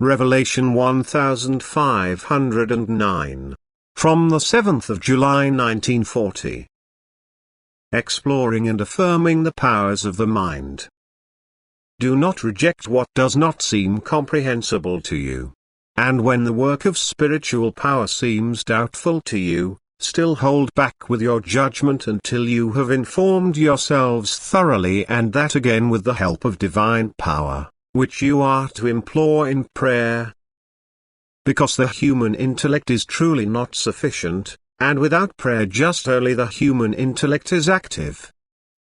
Revelation 1509. From the 7th of July 1940. Exploring and affirming the powers of the mind. Do not reject what does not seem comprehensible to you. And when the work of spiritual power seems doubtful to you, still hold back with your judgment until you have informed yourselves thoroughly, and that again with the help of divine power, which you are to implore in prayer. Because the human intellect is truly not sufficient, and without prayer just only the human intellect is active.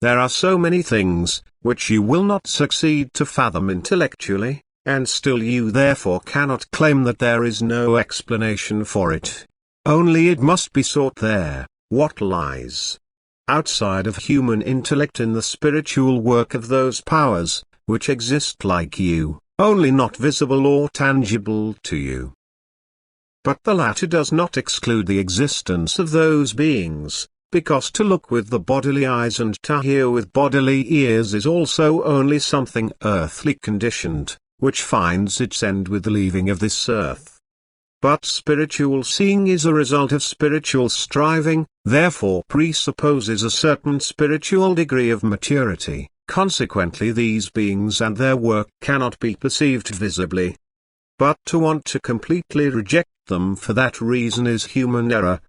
There are so many things, which you will not succeed to fathom intellectually, and still you therefore cannot claim that there is no explanation for it. Only it must be sought there, what lies outside of human intellect in the spiritual work of those powers, which exist like you, only not visible or tangible to you. But the latter does not exclude the existence of those beings, because to look with the bodily eyes and to hear with bodily ears is also only something earthly conditioned, which finds its end with the leaving of this earth. But spiritual seeing is a result of spiritual striving, therefore presupposes a certain spiritual degree of maturity, consequently these beings and their work cannot be perceived visibly. But to want to completely reject them for that reason is human error.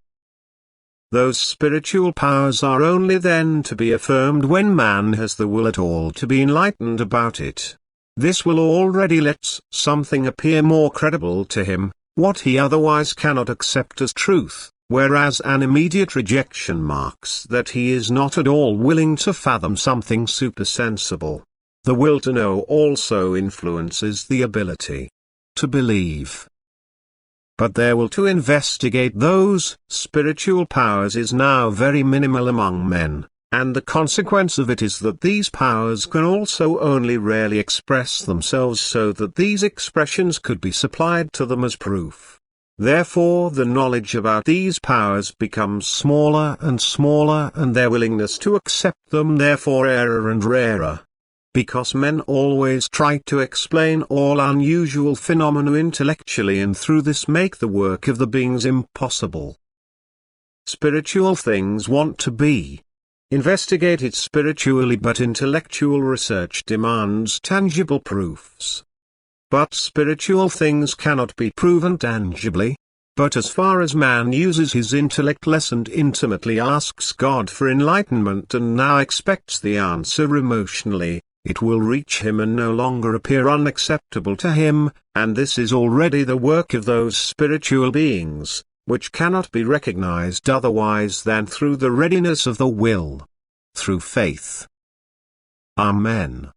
Those spiritual powers are only then to be affirmed when man has the will at all to be enlightened about it. This will already lets something appear more credible to him, what he otherwise cannot accept as truth, whereas an immediate rejection marks that he is not at all willing to fathom something supersensible. The will to know also influences the ability to believe. But their will to investigate those spiritual powers is now very minimal among men. And the consequence of it is that these powers can also only rarely express themselves so that these expressions could be supplied to them as proof. Therefore the knowledge about these powers becomes smaller and smaller, and their willingness to accept them therefore rarer and rarer. Because men always try to explain all unusual phenomena intellectually, and through this make the work of the beings impossible. Spiritual things want to be investigated spiritually, but intellectual research demands tangible proofs. But spiritual things cannot be proven tangibly. But as far as man uses his intellect less and intimately asks God for enlightenment and now expects the answer emotionally, it will reach him and no longer appear unacceptable to him, and this is already the work of those spiritual beings, which cannot be recognized otherwise than through the readiness of the will, through faith. Amen.